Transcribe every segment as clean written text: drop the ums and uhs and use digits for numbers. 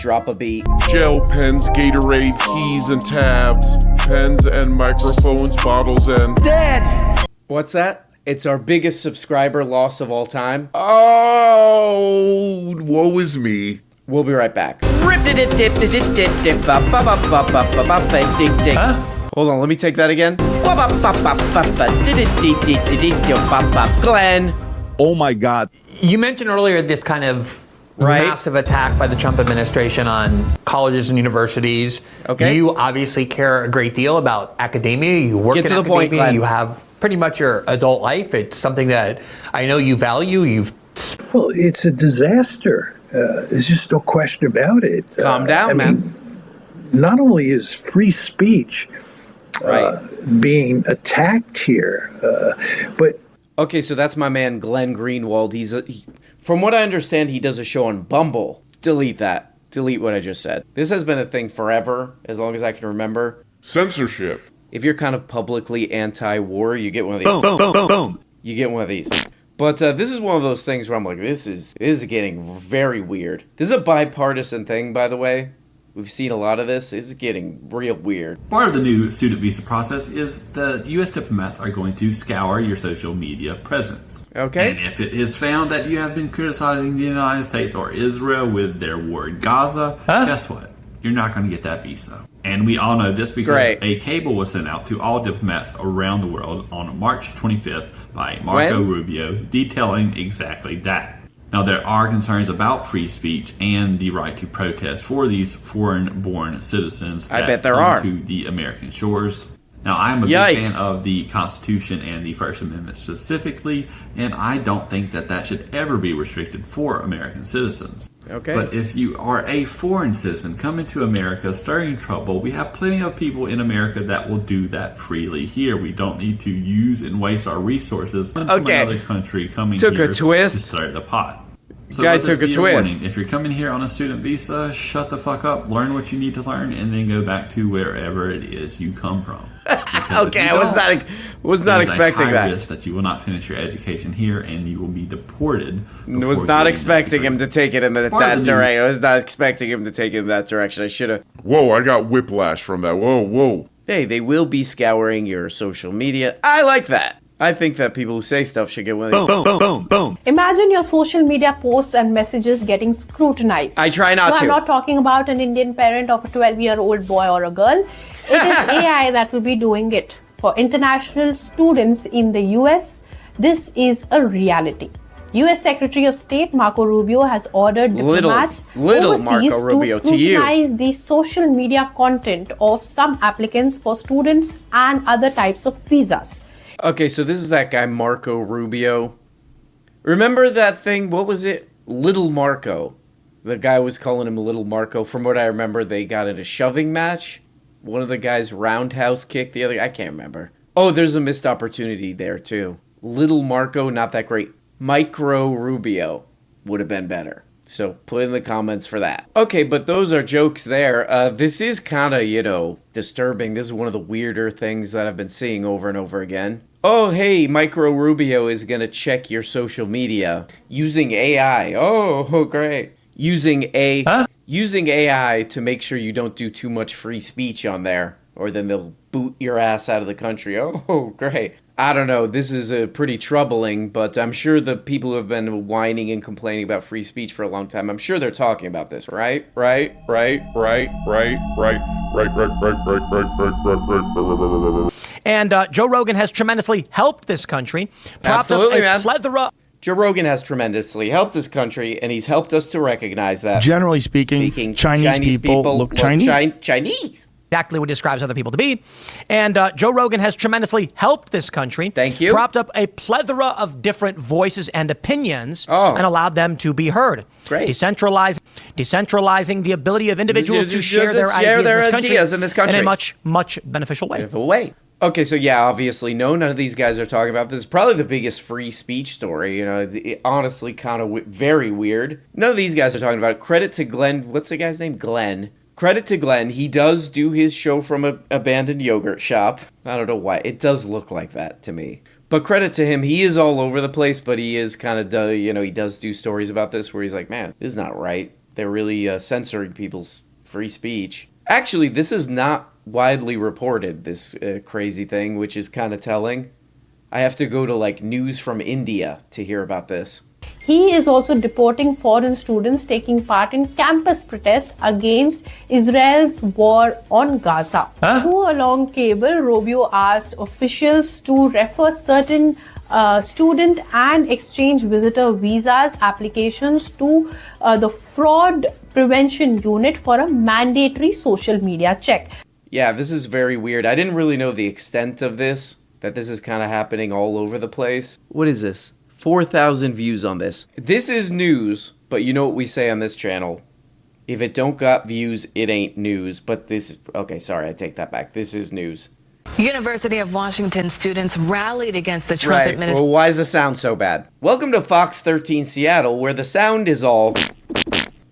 drop a beat. Gel pens, Gatorade, keys and tabs, pens and microphones, bottles and... Dead! What's that? It's our biggest subscriber loss of all time. Oh, woe is me. We'll be right back. Hold on, let me take that again. Glenn. Oh my God. You mentioned earlier this kind of massive attack by the Trump administration on colleges and universities. Okay. You obviously care a great deal about academia. You work in academia. Point, Glenn. You have pretty much your adult life. It's something that I know you value. Well, it's a disaster. There's just no question about it. Calm down, man. Not only is free speech being attacked here, but... Okay, so that's my man Glenn Greenwald. From what I understand, he does a show on Bumble. Delete that. Delete what I just said. This has been a thing forever, as long as I can remember. Censorship. If you're kind of publicly anti-war, you get one of these. Boom, boom, boom, boom. You get one of these. But this is one of those things where I'm like, this is getting very weird. This is a bipartisan thing, by the way. We've seen a lot of this. It's getting real weird. Part of the new student visa process is the U.S. diplomats are going to scour your social media presence. Okay. And if it is found that you have been criticizing the United States or Israel with their war in Gaza, guess what? You're not going to get that visa. And we all know this because a cable was sent out to all diplomats around the world on March 25th by Marco Rubio detailing exactly that. Now, there are concerns about free speech and the right to protest for these foreign-born citizens that come to the American shores. Now, I'm a big fan of the Constitution and the First Amendment specifically, and I don't think that that should ever be restricted for American citizens. Okay. But if you are a foreign citizen coming to America, stirring trouble, we have plenty of people in America that will do that freely here. We don't need to use and waste our resources from another country coming here to stir the pot. So Guy took a twist. Warning. If you're coming here on a student visa, shut the fuck up, learn what you need to learn, and then go back to wherever it is you come from. Okay, I was not expecting that. Risk that you will not finish your education here, and you will be deported. I was not expecting him to take it in that direction. I was not expecting him to take it in that direction. I should have. Whoa, I got whiplash from that. Whoa. Hey, they will be scouring your social media. I like that. I think that people who say stuff should get one of these. Boom, boom, boom, boom. Imagine your social media posts and messages getting scrutinized. I try not to. I'm not talking about an Indian parent of a 12-year-old boy or a girl. It is AI that will be doing it. For international students in the US, this is a reality. US Secretary of State Marco Rubio has ordered diplomats overseas to scrutinize the social media content of some applicants for students and other types of visas. Okay, so this is that guy Marco Rubio. Remember that thing? What was it? Little Marco. The guy was calling him Little Marco. From what I remember, they got in a shoving match. One of the guys roundhouse kicked the other. I can't remember. Oh, there's a missed opportunity there, too. Little Marco, not that great. Micro Rubio would have been better. So put in the comments for that. Okay, but those are jokes there. This is kind of, disturbing. This is one of the weirder things that I've been seeing over and over again. Oh, hey, Micro Rubio is going to check your social media using AI. Oh, great. Using AI to make sure you don't do too much free speech on there, or then they'll boot your ass out of the country. Oh, great. I don't know. This is pretty troubling, but I'm sure the people who have been whining and complaining about free speech for a long time, I'm sure they're talking about this, right? And Joe Rogan has tremendously helped this country. Absolutely, man. Joe Rogan has tremendously helped this country, and he's helped us to recognize that. Generally speaking Chinese people look Chinese. Chinese. Exactly what describes other people to be. And Joe Rogan has tremendously helped this country. Thank you. Propped up a plethora of different voices and opinions and allowed them to be heard. Great. Decentralizing the ability of individuals to share their ideas in this country in a much, much beneficial way. Okay, so yeah, obviously, none of these guys are talking about this. Probably the biggest free speech story, honestly, kind of very weird. None of these guys are talking about it. Credit to Glenn. What's the guy's name? Glenn. Credit to Glenn. He does do his show from an abandoned yogurt shop. I don't know why. It does look like that to me. But credit to him. He is all over the place, but he is kind of, he does do stories about this where he's like, man, this is not right. They're really censoring people's free speech. Actually, this is not widely reported, this crazy thing, which is kind of telling. I have to go to like news from India to hear about this. He is also deporting foreign students taking part in campus protests against Israel's war on Gaza. Through a long cable, Rubio asked officials to refer certain student and exchange visitor visas applications to the fraud prevention unit for a mandatory social media check. Yeah, this is very weird. I didn't really know the extent of this, that this is kind of happening all over the place. What is this? 4,000 views on this. This is news, but you know what we say on this channel. If it don't got views, it ain't news. But this is... Okay, sorry, I take that back. This is news. University of Washington students rallied against the Trump administration. Well, why does the sound so bad? Welcome to Fox 13 Seattle, where the sound is all...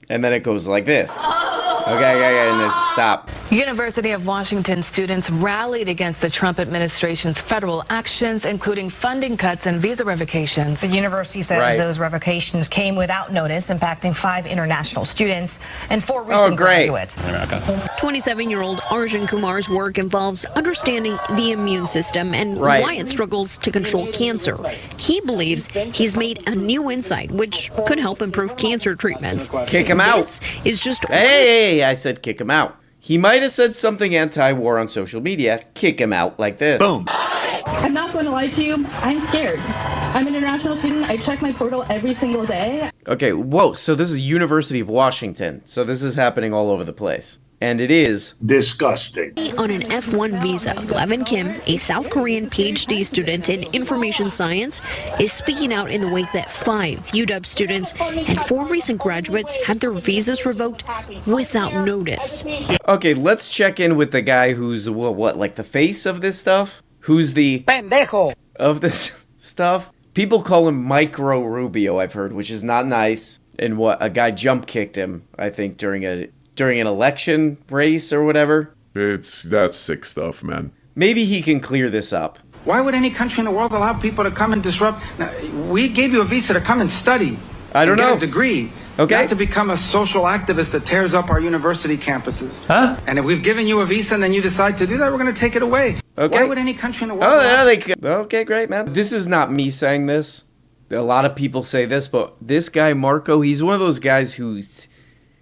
And then it goes like this. Okay, and then stop. University of Washington students rallied against the Trump administration's federal actions, including funding cuts and visa revocations. The university says those revocations came without notice, impacting 5 international students and 4 recent graduates. 27-year-old Arjun Kumar's work involves understanding the immune system and why it struggles to control cancer. He believes he's made a new insight which could help improve cancer treatments. Kick him out. This is just... Hey, I said kick him out. He might have said something anti-war on social media. Kick him out like this. Boom. I'm not going to lie to you. I'm scared. I'm an international student. I check my portal every single day. Okay, whoa. So this is University of Washington. So this is happening all over the place. And it is disgusting. On an F1 visa, Levin Kim, a South Korean PhD student in information science, is speaking out in the wake that 5 UW students and 4 recent graduates had their visas revoked without notice. Okay, let's check in with the guy who's, what, like the face of this stuff? Who's the pendejo of this stuff? People call him Micro Rubio, I've heard, which is not nice. And what, a guy jump kicked him, I think, during an election race or whatever. That's sick stuff, man. Maybe he can clear this up. Why would any country in the world allow people to come and disrupt? Now, we gave you a visa to come and study. I don't know. Get a degree. Okay. Not to become a social activist that tears up our university campuses. Huh? And if we've given you a visa and then you decide to do that, we're going to take it away. Okay. Why would any country in the world Okay, great, man. This is not me saying this. A lot of people say this, but this guy, Marco, he's one of those guys who...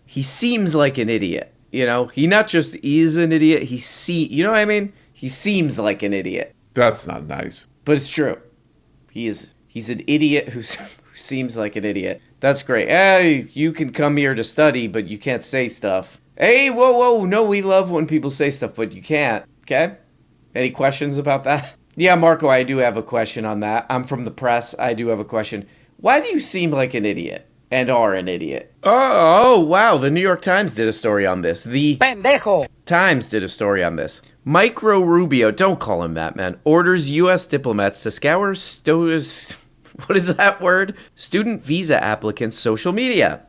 He seems like an idiot, you know? He not just is an idiot, you know what I mean? He seems like an idiot. That's not nice. But it's true. He's an idiot who seems like an idiot. That's great. Hey, you can come here to study, but you can't say stuff. Hey, whoa, no, we love when people say stuff, but you can't, okay? Any questions about that? Yeah, Marco, I do have a question on that. I'm from the press. I do have a question. Why do you seem like an idiot? And are an idiot. Oh, wow. The New York Times did a story on this. The pendejo Times did a story on this. Micro Rubio, don't call him that, man, orders U.S. diplomats to scour what is that word? Student visa applicants' social media.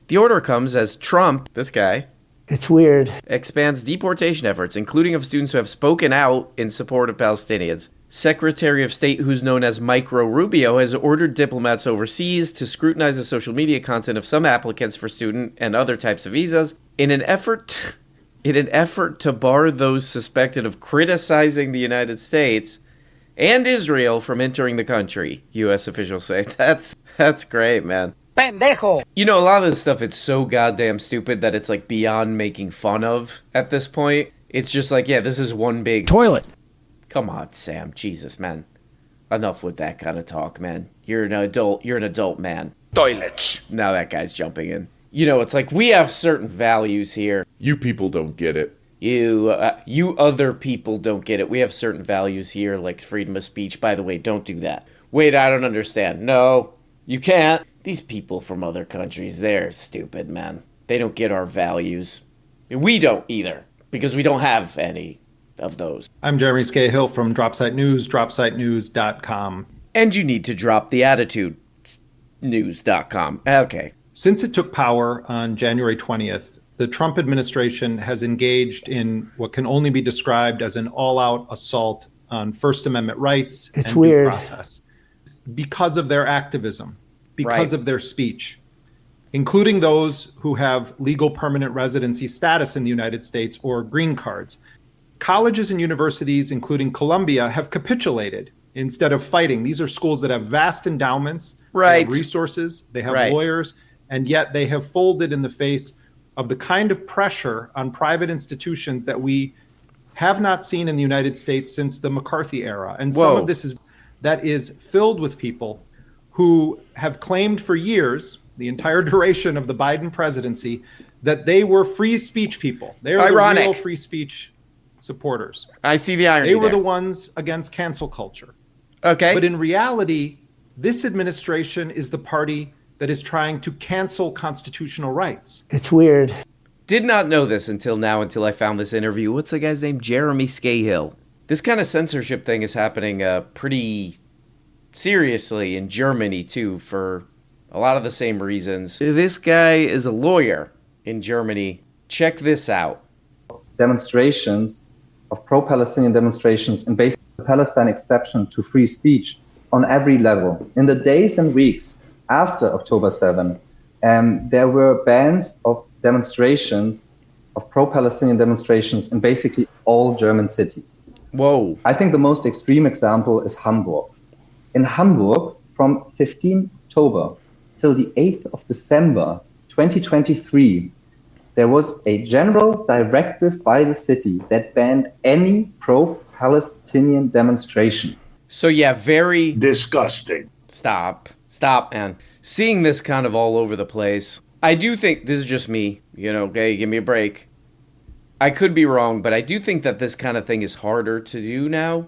The order comes as Trump, this guy, it's weird, expands deportation efforts, including of students who have spoken out in support of Palestinians. Secretary of State, who's known as Micro Rubio, has ordered diplomats overseas to scrutinize the social media content of some applicants for student and other types of visas in an effort to bar those suspected of criticizing the United States and Israel from entering the country, U.S. officials say. That's great, man. Pendejo! You know, a lot of this stuff, it's so goddamn stupid that it's like beyond making fun of at this point. It's just like, yeah, this is one big... toilet. Come on, Sam. Jesus, man. Enough with that kind of talk, man. You're an adult man. Toilets. Now that guy's jumping in. You know, it's like we have certain values here. You people don't get it. You other people don't get it. We have certain values here, like freedom of speech. By the way, don't do that. Wait, I don't understand. No, you can't. These people from other countries, they're stupid, man. They don't get our values. We don't either, because we don't have any of those. I'm Jeremy Scahill from Dropsite News, dropsitenews.com. And you need to drop the attitude, news.com. Okay. Since it took power on January 20th, the Trump administration has engaged in what can only be described as an all-out assault on First Amendment rights and due process because of their activism, because of their speech. including those who have legal permanent residency status in the United States or green cards. Colleges and universities, including Columbia, have capitulated instead of fighting. These are schools that have vast endowments, they have resources, they have lawyers, and yet they have folded in the face of the kind of pressure on private institutions that we have not seen in the United States since the McCarthy era. And some of this is filled with people who have claimed for years, the entire duration of the Biden presidency, that they were free speech people. They are the real free speech supporters. I see the irony. They were the ones against cancel culture. Okay. But in reality, this administration is the party that is trying to cancel constitutional rights. It's weird. Did not know this until I found this interview. What's the guy's name? Jeremy Scahill. This kind of censorship thing is happening pretty seriously in Germany, too, for a lot of the same reasons. This guy is a lawyer in Germany. Check this out. Demonstrations of pro-Palestinian demonstrations and basically the Palestine exception to free speech on every level. In the days and weeks after October 7, there were bans of demonstrations, of pro-Palestinian demonstrations in basically all German cities. Whoa. I think the most extreme example is Hamburg. In Hamburg, from 15 October till the 8th of December 2023, there was a general directive by the city that banned any pro-Palestinian demonstration. So yeah, very disgusting. Stop, man. Seeing this kind of all over the place, I do think, this is just me, okay, give me a break. I could be wrong, but I do think that this kind of thing is harder to do now.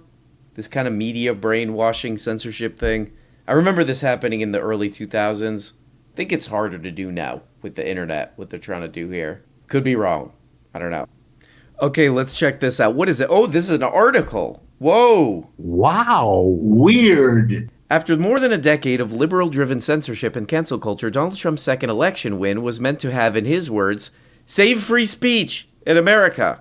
This kind of media brainwashing censorship thing. I remember this happening in the early 2000s. I think it's harder to do now with the internet, what they're trying to do here. Could be wrong. I don't know. Okay, let's check this out. What is it? Oh, this is an article. Whoa. Wow. Weird. After more than a decade of liberal-driven censorship and cancel culture, Donald Trump's second election win was meant to have, in his words, save free speech in America.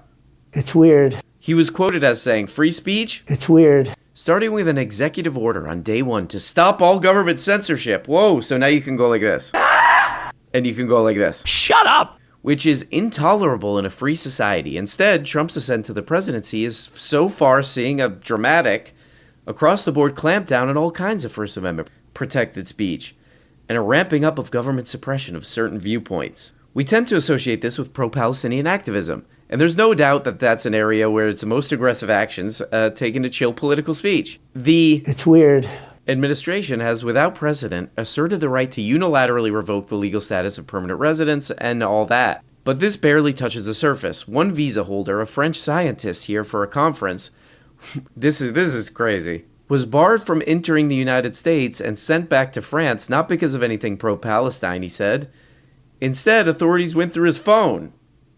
It's weird. He was quoted as saying, free speech? It's weird. Starting with an executive order on day one to stop all government censorship. Whoa, so now you can go like this. And you can go like this. Shut up! Which is intolerable in a free society. Instead, Trump's ascent to the presidency is so far seeing a dramatic, across-the-board clampdown on all kinds of First Amendment protected speech, and a ramping up of government suppression of certain viewpoints. We tend to associate this with pro-Palestinian activism, and there's no doubt that that's an area where it's the most aggressive actions taken to chill political speech. It's weird. Administration has, without precedent, asserted the right to unilaterally revoke the legal status of permanent residents and all that. But this barely touches the surface. One visa holder, a French scientist here for a conference, this is crazy, was barred from entering the United States and sent back to France, not because of anything pro-Palestine, he said. Instead, authorities went through his phone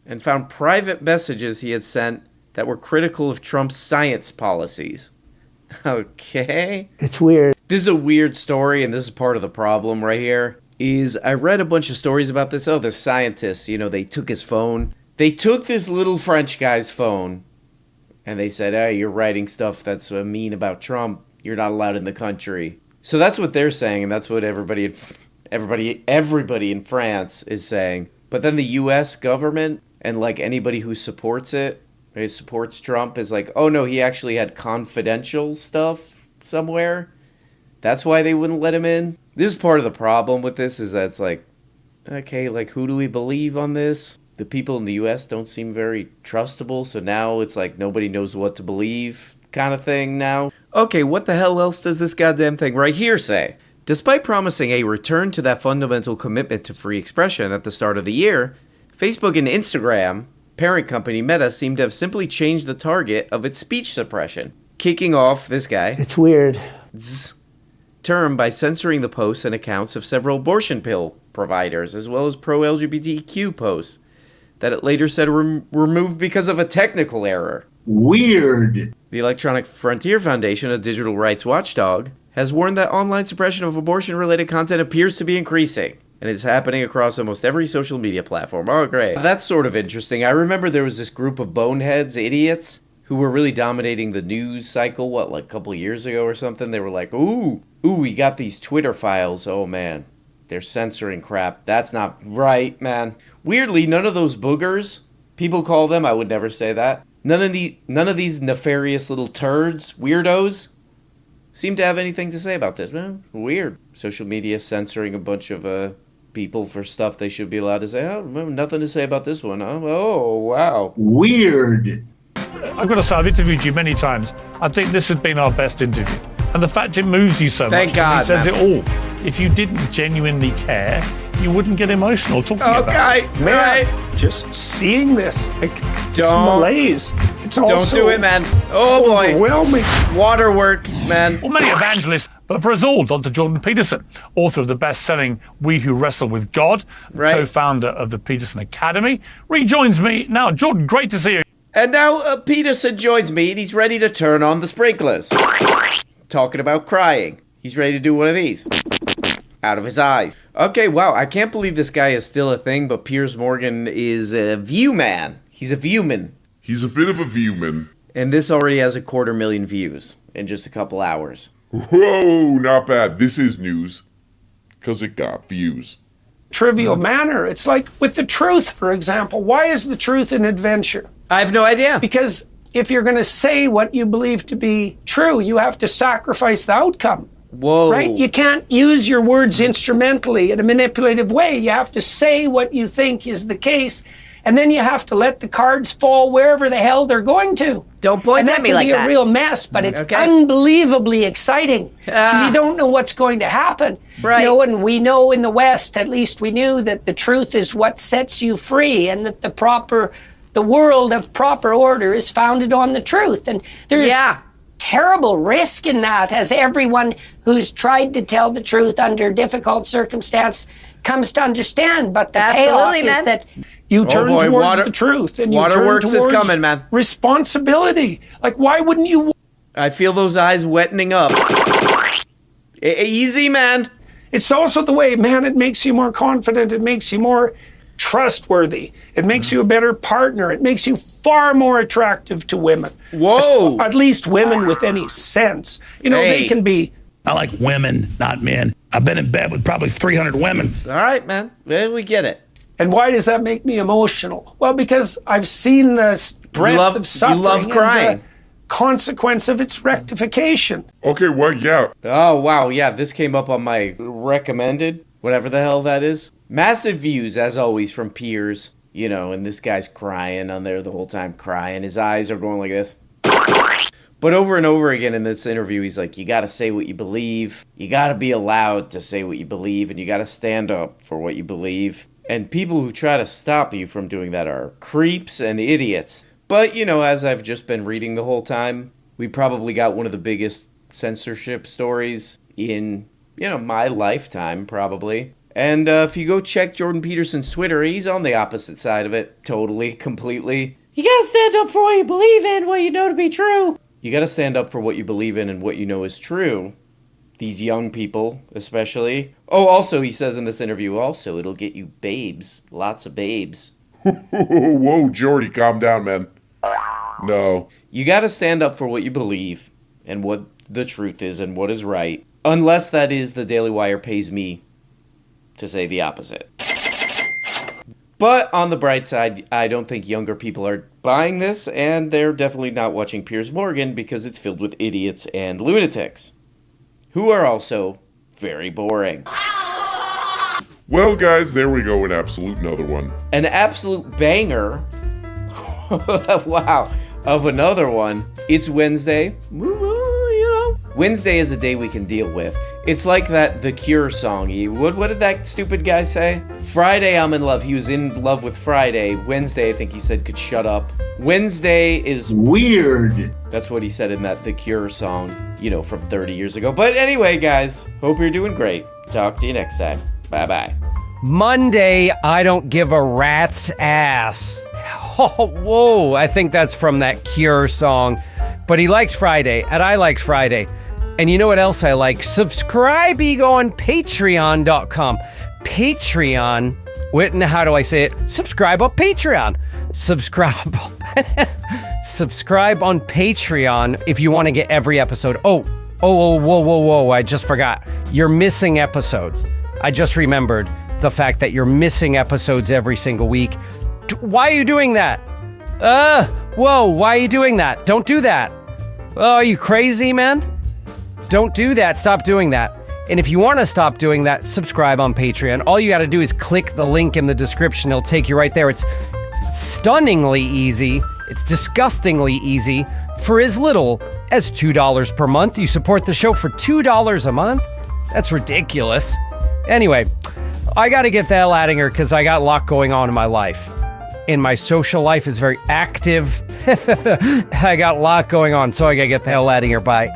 and found private messages he had sent that were critical of Trump's science policies. Okay. It's weird. This is a weird story, and this is part of the problem right here, is I read a bunch of stories about this. Oh, the scientists, they took his phone. They took this little French guy's phone, and they said, hey, you're writing stuff that's mean about Trump. You're not allowed in the country. So that's what they're saying, and that's what everybody in France is saying. But then the U.S. government and anybody who supports it, who supports Trump, is like, oh no, he actually had confidential stuff somewhere. That's why they wouldn't let him in. This is part of the problem with this, is that it's okay, who do we believe on this? The people in the U.S. don't seem very trustable, so now it's nobody knows what to believe kind of thing now. Okay, what the hell else does this goddamn thing right here say? Despite promising a return to that fundamental commitment to free expression at the start of the year, Facebook and Instagram, parent company Meta, seemed to have simply changed the target of its speech suppression, kicking off this guy. It's weird. Term by censoring the posts and accounts of several abortion pill providers, as well as pro-LGBTQ posts that it later said were removed because of a technical error. Weird. The Electronic Frontier Foundation, a digital rights watchdog, has warned that online suppression of abortion-related content appears to be increasing, and it's happening across almost every social media platform. Oh, great. That's sort of interesting. I remember there was this group of boneheads, idiots, who were really dominating the news cycle, a couple years ago or something? They were like, ooh, we got these Twitter files. Oh, man. They're censoring crap. That's not right, man. Weirdly, none of those boogers, people call them, I would never say that. None of these nefarious little turds, weirdos, seem to have anything to say about this. Well, weird. Social media censoring a bunch of people for stuff they should be allowed to say. Oh, nothing to say about this one, huh? Oh, wow. Weird. I've got to say, I've interviewed you many times. I think this has been our best interview. And the fact it moves you so Thank much, God, it says man. it all. If you didn't genuinely care, you wouldn't get emotional talking about it. Okay, right. Just seeing this, like, it's Don't- malaise. It's Don't also do it, man. Oh, boy. overwhelming. Waterworks, man. Well, many evangelists, but for us all, Dr. Jordan Peterson, author of the best-selling We Who Wrestle with God, co-founder of the Peterson Academy, rejoins me now. Jordan, great to see you. And now Peterson joins me, and he's ready to turn on the sprinklers. Talking about crying. He's ready to do one of these. Out of his eyes. Okay, wow, I can't believe this guy is still a thing, but Piers Morgan is a view man. He's a viewman. He's a bit of a viewman. And this already has 250,000 views in just a couple hours. Whoa, not bad. This is news. Because it got views. Trivial manner. It's like with the truth, for example. Why is the truth an adventure? I have no idea. Because if you're going to say what you believe to be true, you have to sacrifice the outcome. Whoa. Right? You can't use your words instrumentally in a manipulative way. You have to say what you think is the case, and then you have to let the cards fall wherever the hell they're going to. Don't point at me like that. That can be a real mess, but it's unbelievably exciting because you don't know what's going to happen. Right. You know, and we know in the West, at least we knew that the truth is what sets you free, and that the world of proper order is founded on the truth. And there's terrible risk in that, as everyone who's tried to tell the truth under difficult circumstance comes to understand. But the payoff is that you turn towards the truth, and you turn Waterworks towards is coming, man. responsibility. Like, why wouldn't you? I feel those eyes wetting up. Easy, man. It's also the way, man, it makes you more confident. It makes you more trustworthy. It makes you a better partner. It makes you far more attractive to women. Whoa. At least women with any sense. You know, they can be. I like women, not men. I've been in bed with probably 300 women. All right, man. We get it. And why does that make me emotional? Well, because I've seen the breadth of suffering. You love crying. And the consequence of its rectification. Okay, well, yeah. Oh, wow. Yeah, this came up on my recommended, whatever the hell that is. Massive views, as always, from Piers. You know, and this guy's crying on there the whole time, crying. His eyes are going like this. But over and over again in this interview, he's like, you got to say what you believe. You got to be allowed to say what you believe, and you got to stand up for what you believe. And people who try to stop you from doing that are creeps and idiots. But, you know, as I've just been reading the whole time, we probably got one of the biggest censorship stories in, you know, my lifetime, probably. And if you go check Jordan Peterson's Twitter, he's on the opposite side of it. Totally, completely. You gotta stand up for what you believe in, what you know to be true. You gotta stand up for what you believe in and what you know is true. These young people, especially. Oh, also, he says in this interview, also, it'll get you babes. Lots of babes. Whoa, Jordy, calm down, man. No. You gotta stand up for what you believe and what the truth is and what is right. Unless that is the Daily Wire pays me to say the opposite. But on the bright side, I don't think younger people are buying this, and they're definitely not watching Piers Morgan because it's filled with idiots and lunatics, who are also very boring. Well, guys, there we go, an absolute another one. An absolute banger, wow, of another one. It's Wednesday. Wednesday is a day we can deal with. It's like that The Cure song. What did that stupid guy say? Friday, I'm in love. He was in love with Friday. Wednesday, I think he said, could shut up. Wednesday is weird. That's what he said in that The Cure song, you know, from 30 years ago. But anyway, guys, hope you're doing great. Talk to you next time. Bye-bye. Monday, I don't give a rat's ass. Oh, whoa, I think that's from that Cure song. But he liked Friday, and I liked Friday. And you know what else I like? Subscribe on Patreon.com. Patreon. Wait, how do I say it? Subscribe on Patreon. Subscribe on Patreon if you want to get every episode. Oh, whoa, I just forgot. You're missing episodes. I just remembered the fact that you're missing episodes every single week. Why are you doing that? Whoa, why are you doing that? Don't do that. Oh, are you crazy, man? Don't do that. Stop doing that. And if you want to stop doing that, subscribe on Patreon. All you got to do is click the link in the description. It'll take you right there. It's stunningly easy. It's disgustingly easy. For as little as $2 per month, you support the show for $2 a month? That's ridiculous. Anyway, I got to get the hell out of here because I got a lot going on in my life. And my social life is very active. I got a lot going on, so I got to get the hell out of here. Bye.